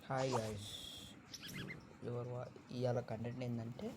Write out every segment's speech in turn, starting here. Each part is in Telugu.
హాయ్ గాయ్స్, ఇవాళ కంటెంట్ ఏంటంటే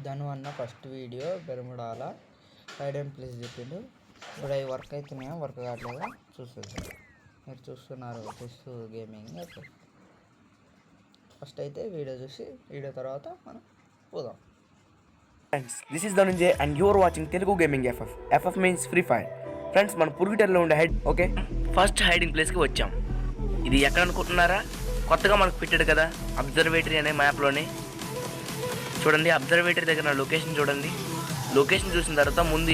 ధను అన్న ఫస్ట్ వీడియో బెరముడాల హైడ్ అండ్ ప్లేస్ చెప్పిండు. ఇప్పుడు అవి వర్క్ అవుతున్నాయో వర్క్ కావట్లేదా చూస్తుంది. మీరు చూస్తూ గేమింగ్. ఫస్ట్ అయితే వీడియో చూసి వీడియో తర్వాత మనం పోదాం. Friends, this is Dhananjay and you are watching Telugu Gaming FF. FF means Free Fire. Friends, మన పురుగుటెర్లో ఉండే ఓకే ఫస్ట్ హైడింగ్ ప్లేస్కి వచ్చాం. ఇది ఎక్కడ అనుకుంటున్నారా? కొత్తగా మనకు పెట్టాడు కదా అబ్జర్వేటరీ అనే మ్యాప్లోనే. చూడండి, అబ్జర్వేటరీ దగ్గర నా లొకేషన్ చూడండి. లొకేషన్ చూసిన తర్వాత ముందు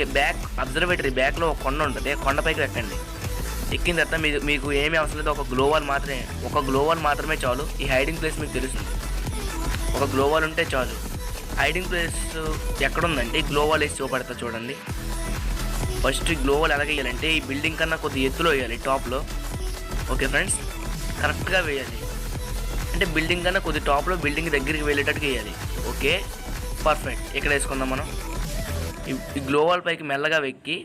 అబ్జర్వేటరీ బ్యాక్లో ఒక కొండ ఉంటుంది. కొండపైకి ఎక్కండి. ఎక్కిన తర్వాత మీకు ఏమీ అవసరం లేదు. ఒక గ్లోవాల్ మాత్రమే చాలు. ఈ హైడింగ్ ప్లేస్ మీకు తెలుస్తుంది. ఒక గ్లోవాల్ ఉంటే చాలు. హైడింగ్ ప్లేస్ ఎక్కడుందంటే గ్లోవాల్ వేసి చూపడతా చూడండి. ఫస్ట్ గ్లోవాల్ ఎలాగ వేయాలంటే ఈ బిల్డింగ్ కన్నా కొద్ది ఎత్తులో వేయాలి, టాప్లో. ఓకే ఫ్రెండ్స్, కరెక్ట్గా వేయాలి. అంటే బిల్డింగ్ కన్నా కొద్ది టాప్లో బిల్డింగ్ దగ్గరికి వెళ్ళేటట్టుగా వేయాలి. Okay, perfect. ఇక్కడ వేసుకుందాం మనం. ఈ గ్లోవాల్ పైకి మెల్లగా వెక్కి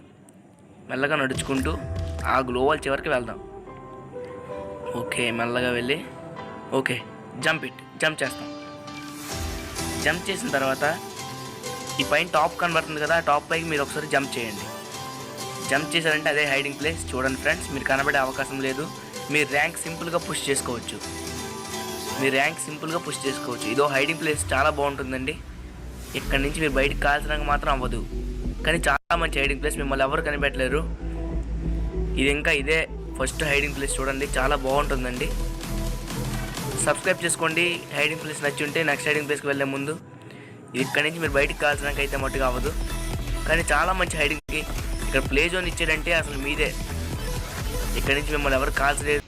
మెల్లగా నడుచుకుంటూ ఆ గ్లోవాల్ చివరికి వెళ్దాం. ఓకే, మెల్లగా వెళ్ళి ఓకే జంప్ చేస్తాం. జంప్ చేసిన తర్వాత ఈ పైన టాప్ కనబడుతుంది కదా, ఆ టాప్ పైకి మీరు ఒకసారి జంప్ చేయండి. జంప్ చేశారంటే అదే హైడింగ్ ప్లేస్. చూడండి ఫ్రెండ్స్, మీరు కనబడే అవకాశం లేదు. మీరు ర్యాంక్ సింపుల్గా పుష్ చేసుకోవచ్చు. ఇదో హైడింగ్ ప్లేస్ చాలా బాగుంటుందండి. ఇక్కడి నుంచి మీరు బయటకు కాల్చడానికి మాత్రం అవ్వదు, కానీ చాలా మంచి హైడింగ్ ప్లేస్. మిమ్మల్ని ఎవరు కనిపెట్టలేరు. ఇదే ఫస్ట్ హైడింగ్ ప్లేస్. చూడండి, చాలా బాగుంటుందండి. సబ్స్క్రైబ్ చేసుకోండి. హైడింగ్ ప్లేస్ నచ్చి ఉంటే నెక్స్ట్ హైడింగ్ ప్లేస్కి వెళ్ళే ముందు ఇక్కడి నుంచి మీరు బయటకు కాల్చడానికి అయితే మట్టుగా అవ్వదు, కానీ చాలా మంచి హైడింగ్కి. ఇక్కడ ప్లే జోన్ ఇచ్చాడంటే అసలు మీదే. ఇక్కడి నుంచి మిమ్మల్ని ఎవరు కాల్చలేదు.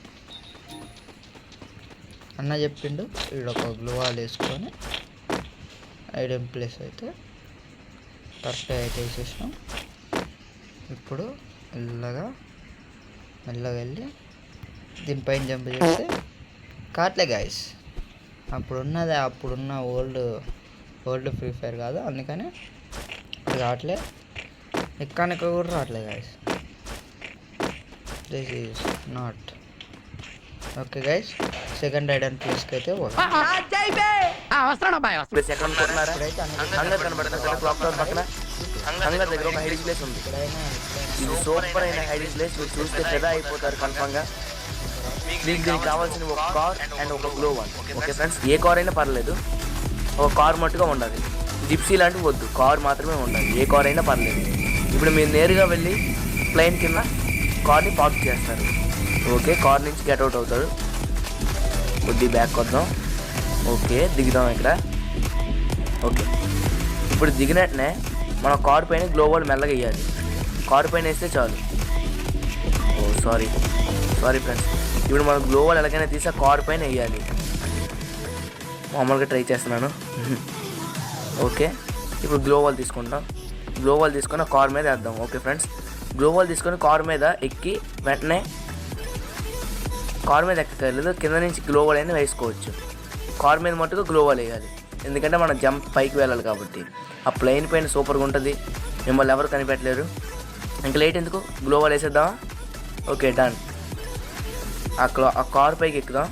అన్న చెప్పిండు ఇక్కడ ఒక గ్లోవాల్ వేసుకొని హైడ్ అండ్ ప్లేస్ అయితే కరెక్ట్గా అయితే వేసేసాం. ఇప్పుడు మెల్లగా వెళ్ళి దీనిపైన జంప్ చేస్తే కాట్లే గాయస్. అప్పుడున్న ఓల్డ్ ఫ్రీ ఫైర్ కాదు, అందుకని ఇప్పుడు కావట్లే. ఎక్కడికి కూడా రావట్లే guys. This is not okay guys. Second hide and ప్లేస్కి అయితే సూపర్ అయిన హైడింగ్ ప్లేస్. మీరు చూస్తే పెద్ద అయిపోతారు కన్ఫర్మ్గా. దీనికి కావాల్సిన ఒక కార్ అండ్ ఒక గ్లోవాల్. ఓకే ఫ్రెండ్స్, ఏ కార్ అయినా పర్లేదు, ఒక కార్ మట్టుగా ఉండాలి. జిప్సీ లాంటివి వద్దు, కార్ మాత్రమే ఉండాలి. ఏ కార్ అయినా పర్లేదు. ఇప్పుడు మీరు నేరుగా వెళ్ళి ప్లేన్ కింద కార్ని పార్క్ చేస్తారు. ఓకే, కార్ నుంచి గెట్అవుట్ అవుతారు. కొద్ది బ్యాక్ వద్దాం. ఓకే, దిగుదాం ఇక్కడ. ఓకే, ఇప్పుడు దిగినట్టునే మన కార్ పైన గ్లోవాల్ మెల్లగా వేయాలి. కార్ పైన వేస్తే చాలు. Sorry friends. ఇప్పుడు మనం గ్లోవాల్ ఎలాగైనా తీసి ఆ కార్ పైన వేయాలి. మామూలుగా ట్రై చేస్తున్నాను. ఓకే, ఇప్పుడు గ్లోవాల్ తీసుకొని కార్ మీద వేద్దాం. ఓకే ఫ్రెండ్స్, గ్లోవాల్ తీసుకొని కార్ మీద ఎక్కి వెంటనే కార్ మీద ఎక్కలేదు, కింద నుంచి గ్లోవాల్ అయినా వేసుకోవచ్చు. కార్ మీద మట్టుగా గ్లోవాల్ వేయాలి, ఎందుకంటే మనం జంప్ పైకి వెళ్ళాలి కాబట్టి. ఆ ప్లేన్ పైన సూపర్గా ఉంటుంది, మిమ్మల్ని ఎవరు కనిపెట్టలేరు. ఇంకా లేట్ ఎందుకు, గ్లోవాల్ వేసేద్దామా? Okay, done. ఆ కార్ పైకి ఎక్కుదాం.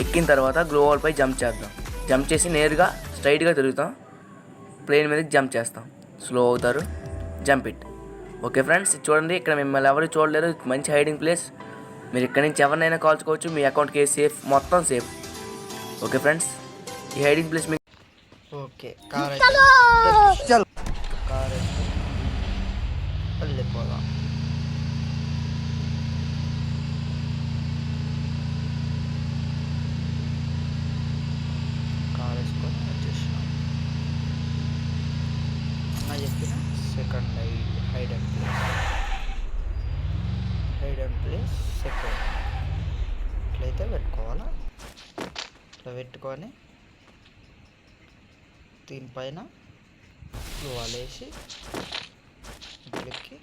ఎక్కిన తర్వాత గ్లోవాల్ పై జంప్ చేద్దాం. జంప్ చేసి నేరుగా స్ట్రైట్గా తిరుగుతాం. ప్లేన్ మీదకి జంప్ చేస్తాం. స్లో అవుతారు. Jump it. ఓకే ఫ్రెండ్స్, చూడండి, ఇక్కడ మిమ్మల్ని ఎవరు చూడలేరు. మంచి హైడింగ్ ప్లేస్. మీరు ఇక్కడ నుంచి ఎవరినైనా కాల్చుకోవచ్చు. మీ అకౌంట్కి సేఫ్, మొత్తం సేఫ్. ఓకే ఫ్రెండ్స్, ఈ హైడింగ్ ప్లేస్ మీకు ఓకే. కార్ వెళ్ళిపోదాం. కార్ వేసుకొని వచ్చేసినాం. అన్న చెప్పిన second hide and place second ఇట్లయితే పెట్టుకోవాలా. ఇట్లా పెట్టుకొని దీనిపైన గ్లోవాల్ వేసి ఎక్కి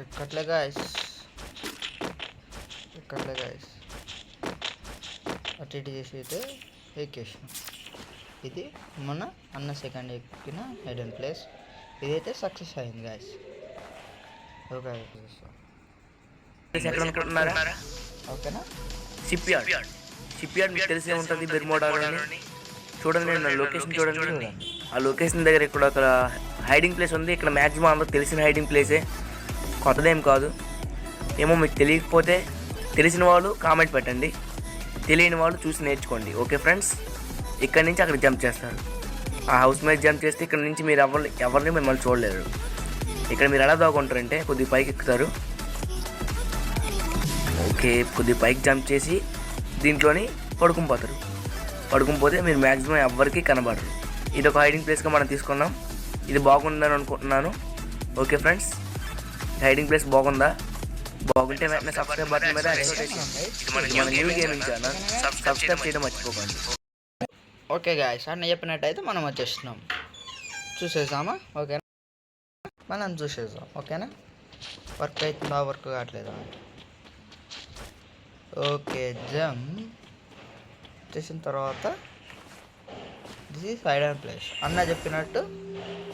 ఎక్కట్లే గాయస్. అటు ఇటు చేసి అయితే ఎక్కేసిన. ఇది మన అన్న సెకండ్ ఎక్కిన హైడెన్ ప్లేస్. ఇదైతే సక్సెస్ అయింది గాయస్. ఓకే ఎక్కడ అనుకుంటున్నారా? ఓకేనా. షిప్ యార్డ్ మీకు తెలిసే ఉంటుంది బెర్మోడాలోని. చూడండి నేను లొకేషన్ చూడండి. ఆ లొకేషన్ దగ్గర ఇక్కడ ఒక హైడింగ్ ప్లేస్ ఉంది. ఇక్కడ మ్యాక్సిమం అందరూ తెలిసిన హైడింగ్ ప్లేసే, కొత్తదేం కాదు. ఏమో మీకు తెలియకపోతే తెలిసిన వాళ్ళు కామెంట్ పెట్టండి, తెలియని వాళ్ళు చూసి నేర్చుకోండి. ఓకే ఫ్రెండ్స్, ఇక్కడ నుంచి అక్కడ జంప్ చేస్తారు. ఆ హౌస్ మీద జంప్ చేస్తే ఇక్కడ నుంచి మీరు ఎవరిని మిమ్మల్ని చూడలేరు. ఇక్కడ మీరు ఎలా దాగుంటారంటే కొద్దిగా పైకి ఎక్కుతారు. ఓకే, కొద్దిగా పైకి జంప్ చేసి దీంట్లోని పడుకునిపోతే మీరు మ్యాక్సిమం ఎవరికి కనబడరు. ఇది ఒక హైడింగ్ ప్లేస్గా మనం తీసుకున్నాం. ఇది బాగుందని అనుకుంటున్నాను. ఓకే ఫ్రెండ్స్, హైడింగ్ ప్లేస్ బాగుందా? బాగుంటే వెంటనే సబ్స్క్రైబ్ బటన్ మీద మన న్యూ గేమింగ్ ఛానల్ సబ్స్క్రైబ్ చేయడం మర్చిపోకండి. ఓకే గాయస్, అన్న చెప్పినట్టయితే మనం వచ్చేస్తున్నాం. చూసేసామా? ఓకేనా, మనం చూసేద్దాం. ఓకేనా, వర్క్ అవుతుందా వర్క్ కావట్లేదా అంటే. ఓకే, జంప్ చేసిన తర్వాత దిస్ ఈజ్ హైడెన్ ప్లేస్. అన్న చెప్పినట్టు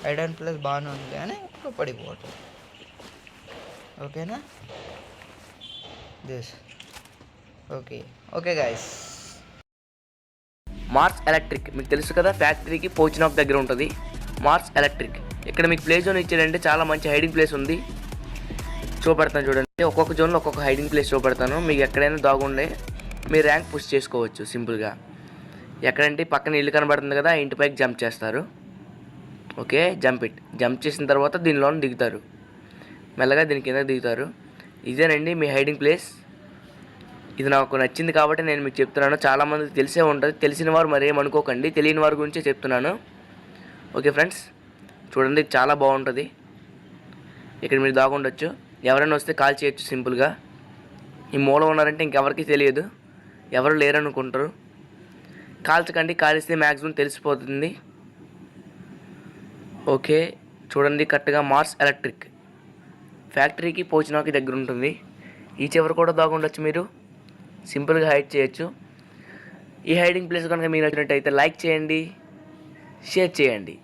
హైడెన్ ప్లేస్ బాగానే ఉంది కానీ పడిపోవటం. ఓకేనా, this okay guys. Mars electric మీకు తెలుసు కదా, ఫ్యాక్టరీకి పోచినాక్ దగ్గర ఉంటుంది మార్స్ ఎలక్ట్రిక్. ఇక్కడ మీకు ప్లే జోన్ ఇచ్చాడంటే చాలా మంచి హైడింగ్ ప్లేస్ ఉంది. చూపెడతాను చూడండి, ఒక్కొక్క జోన్లో ఒక్కొక్క హైడింగ్ ప్లేస్ చూపెడతాను. మీకు ఎక్కడైనా దాగుండే మీరు ర్యాంక్ పుష్ చేసుకోవచ్చు సింపుల్గా. ఎక్కడంటే పక్కన ఇల్లు కనబడుతుంది కదా, ఆ ఇంటి పైకి జంప్ చేస్తారు. ఓకే, జంప్ చేసిన తర్వాత దీనిలో దిగుతారు. మెల్లగా దీని కింద దిగుతారు. ఇదేనండి మీ హైడింగ్ ప్లేస్. ఇది నాకు నచ్చింది కాబట్టి నేను మీకు చెప్తున్నాను. చాలామందికి తెలిసే ఉంటుంది, తెలిసిన వారు మరి ఏమనుకోకండి, తెలియని వారి గురించే చెప్తున్నాను. ఓకే ఫ్రెండ్స్, చూడండి చాలా బాగుంటుంది. ఇక్కడ మీరు దాగుండొచ్చు, ఎవరైనా వస్తే కాల్ చేయొచ్చు సింపుల్గా. ఈ మూల ఉన్నారంటే ఇంకెవరికి తెలియదు, ఎవరు లేరనుకుంటారు. కాల్చకండి, కాలిస్తే మ్యాక్సిమం తెలిసిపోతుంది. ఓకే చూడండి, కరెక్ట్గా మార్స్ ఎలక్ట్రిక్ ఫ్యాక్టరీకి పోచినాకి దగ్గర ఉంటుంది. ఈ చివరి కూడా దాగుండొచ్చు, మీరు సింపుల్గా హైడ్ చేయొచ్చు. ఈ హైడింగ్ ప్లేస్ కనుక మీరు నచ్చినట్టయితే లైక్ చేయండి, షేర్ చేయండి.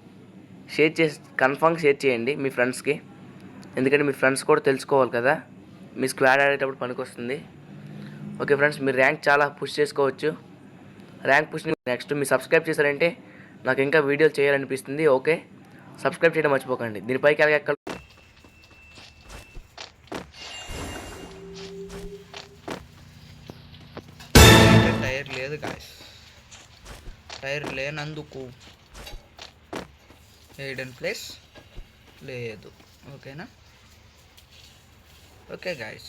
కన్ఫామ్గా షేర్ చేయండి మీ ఫ్రెండ్స్కి, ఎందుకంటే మీ ఫ్రెండ్స్ కూడా తెలుసుకోవాలి కదా, మీ స్క్వాడ్ ఆడేటప్పుడు పనికొస్తుంది. ఓకే ఫ్రెండ్స్, మీరు ర్యాంక్ చాలా పుష్ చేసుకోవచ్చు. ర్యాంక్ పుష్ నెక్స్ట్ మీరు సబ్స్క్రైబ్ చేశారంటే నాకు ఇంకా వీడియోలు చేయాలనిపిస్తుంది. ఓకే, సబ్స్క్రైబ్ చేయడం మర్చిపోకండి. దీనిపైకి ఎక్కడ టైర్ లేదు గాయస్, టైర్ లేనందుకు హైడెన్ ప్లేస్ లేదు. ఓకేనా, ఓకే గాయస్.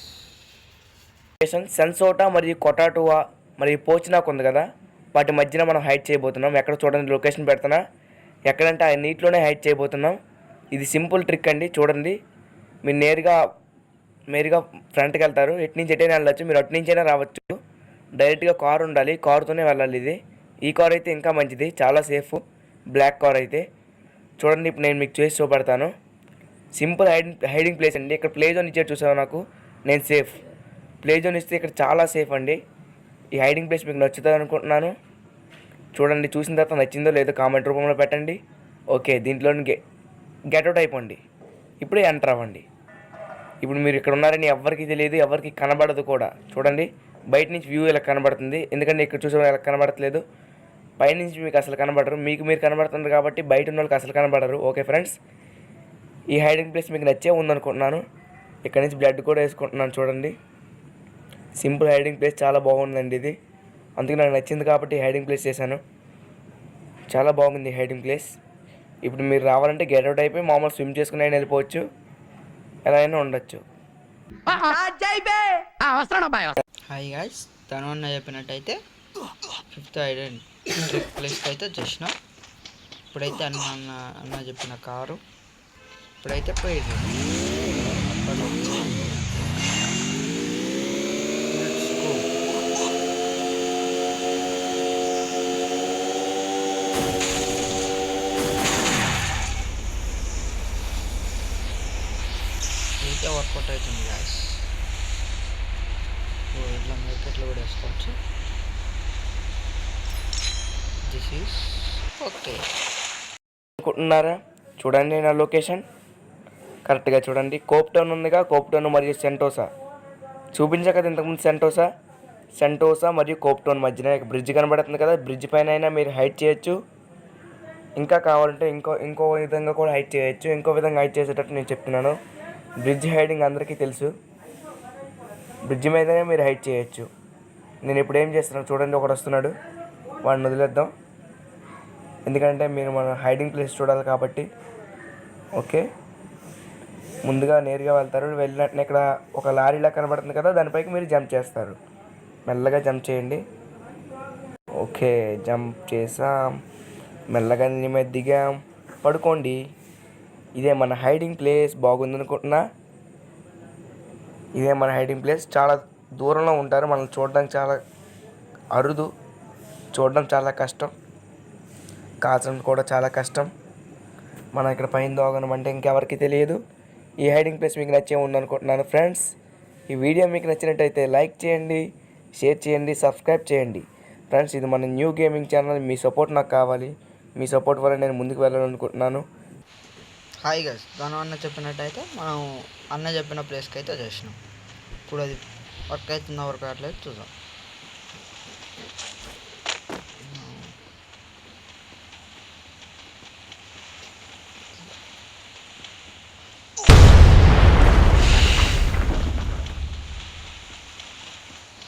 సెన్సోటా మరియు కొటాటువా మరియు పోచినాక్ ఉంది కదా, వాటి మధ్యన మనం హైడ్ చేయబోతున్నాం. ఎక్కడ చూడండి, లొకేషన్ పెడుతున్నా, ఎక్కడంటే ఆ నీటిలోనే హైడ్ చేయబోతున్నాం. ఇది సింపుల్ ట్రిక్ అండి. చూడండి, మీరు నేరుగా ఫ్రంట్కి వెళ్తారు, ఎటు నుంచి ఎటైనా వెళ్ళచ్చు, మీరు అటు నుంచైనా రావచ్చు. డైరెక్ట్గా కారు ఉండాలి, కారుతోనే వెళ్ళాలి. ఈ కార్ అయితే ఇంకా మంచిది, చాలా సేఫ్, బ్లాక్ కార్ అయితే. చూడండి, ఇప్పుడు నేను మీకు చేసి చూపెడతాను. సింపుల్ హైడింగ్ ప్లేస్ అండి. ఇక్కడ ప్లే జోన్ ఇచ్చారు చూసావు నాకు, నేను సేఫ్. ప్లే జోన్ ఇస్తే ఇక్కడ చాలా సేఫ్ అండి. ఈ హైడింగ్ ప్లేస్ మీకు నచ్చుతుంది అనుకుంటున్నాను. చూడండి, చూసిన తర్వాత నచ్చిందో లేదో కామెంట్ రూపంలో పెట్టండి. ఓకే, దీంట్లో గెట్అవుట్ అయిపోండి. ఇప్పుడే ఎంటర్ అవ్వండి. ఇప్పుడు మీరు ఇక్కడ ఉన్నారని ఎవరికి తెలియదు, ఎవరికి కనబడదు కూడా. చూడండి, బయట నుంచి వ్యూ ఇలా కనబడుతుంది, ఎందుకంటే ఇక్కడ చూసే ఇలా కనబడట్లేదు. పైనుంచి మీకు అసలు కనబడరు, మీరు కనబడుతున్నారు కాబట్టి బయట ఉన్న వాళ్ళకి అసలు కనబడరు. ఓకే ఫ్రెండ్స్, ఈ హైడింగ్ ప్లేస్ మీకు నచ్చే ఉందనుకుంటున్నాను. ఇక్కడ నుంచి బ్లడ్ కూడా వేసుకుంటున్నాను. చూడండి, సింపుల్ హైడింగ్ ప్లేస్ చాలా బాగుందండి ఇది, అందుకే నాకు నచ్చింది కాబట్టి హైడింగ్ ప్లేస్ చేశాను. చాలా బాగుంది హైడింగ్ ప్లేస్. ఇప్పుడు మీరు రావాలంటే గెట్అవుట్ అయిపోయి మామూలు స్విమ్ చేసుకుని అయినా వెళ్ళిపోవచ్చు, ఎలా అయినా ఉండొచ్చు. హాయ్ గాయ్స్, తను అన్న చెప్పినట్టయితే 5th హైడెన్ ట్రిక్ ప్లేస్కి అయితే వచ్చేసినాం. ఇప్పుడైతే అన్న చెప్పిన కారు ఇప్పుడైతే పోయింది. అయితే వర్కౌట్ అవుతుంది గాయస్. ఇట్లా మార్కెట్లో కూడా వేసుకోవచ్చు. This is okay. అనుకుంటున్నారా? చూడండి నా లొకేషన్ కరెక్ట్గా చూడండి. కోప్ టౌన్ ఉందిగా, కోప్ టౌన్ మరియు సెంటోసా చూపించా కదా ఇంతకుముందు. సెంటోసా మరియు కోప్ టౌన్ మధ్యన బ్రిడ్జ్ కనబడుతుంది కదా, బ్రిడ్జ్ పైన అయినా మీరు హైట్ చేయొచ్చు. ఇంకా కావాలంటే ఇంకో విధంగా కూడా హైట్ చేయొచ్చు. ఇంకో విధంగా హైట్ చేసేటట్టు నేను చెప్తున్నాను. బ్రిడ్జ్ హైడింగ్ అందరికీ తెలుసు. బ్రిడ్జ్ మీదనే మీరు హైట్ చేయొచ్చు. నేను ఇప్పుడు ఏం చేస్తున్నాను చూడండి, ఒకడు వస్తున్నాడు, వాడిని వదిలేద్దాం. ఎందుకంటే మీరు మన హైడింగ్ ప్లేస్ చూడాలి కాబట్టి. ఓకే, ముందుగా నేరుగా వెళ్తారు. వెళ్ళినట్టునే ఇక్కడ ఒక లారీలా కనబడుతుంది కదా, దానిపైకి మీరు జంప్ చేస్తారు. మెల్లగా జంప్ చేయండి. ఓకే, జంప్ చేసాం. మెల్లగా నీళ్ళ మీద దిగాం. పడుకోండి. ఇదే మన హైడింగ్ ప్లేస్. బాగుంది అనుకుంటున్నా. ఇదే మన హైడింగ్ ప్లేస్. చాలా దూరంలో ఉంటారు, మనం చూడడానికి చాలా అరుదు, చూడడం చాలా కష్టం, కాల్చడం కూడా చాలా కష్టం. మనం ఇక్కడ పైన దోగనం అంటే ఇంకెవరికి తెలియదు. ఈ హైడింగ్ ప్లేస్ మీకు నచ్చే ఉందనుకుంటున్నాను ఫ్రెండ్స్. ఈ వీడియో మీకు నచ్చినట్టయితే లైక్ చేయండి, షేర్ చేయండి, సబ్స్క్రైబ్ చేయండి ఫ్రెండ్స్. ఇది మన న్యూ గేమింగ్ ఛానల్. మీ సపోర్ట్ నాకు కావాలి. మీ సపోర్ట్ వల్ల నేను ముందుకు వెళ్ళాలనుకుంటున్నాను. హాయ్ గైస్, ధను అన్న చెప్పినట్టయితే మనం అన్న చెప్పిన ప్లేస్కి అయితే చేసినాం. ఇప్పుడు అది వర్క్ అవుతుందా వర్క్ అవ్వట్లేదు చూద్దాం.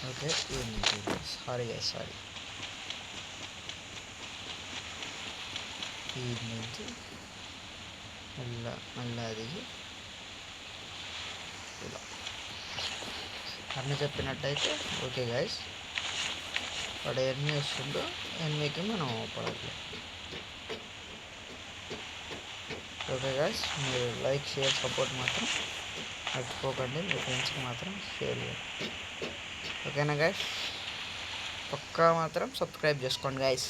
Okay, sorry guys, sorry. ఈ నుంచి మళ్ళీ దిగి ఇలా అన్న చెప్పినట్టయితే ఓకే గైస్. వాడు ఎన్ని వస్తుందో ఎన్నికి మనం పడట్లేదు. ఓకే గైస్, మీరు లైక్ షేర్ సపోర్ట్ మాత్రం మర్చిపోకండి. మీ ఫ్రెండ్స్కి మాత్రం షేర్ చేయండి. ఓకేనా గైస్? పక్కా మాత్రం సబ్స్క్రైబ్ చేసుకోండి గైస్.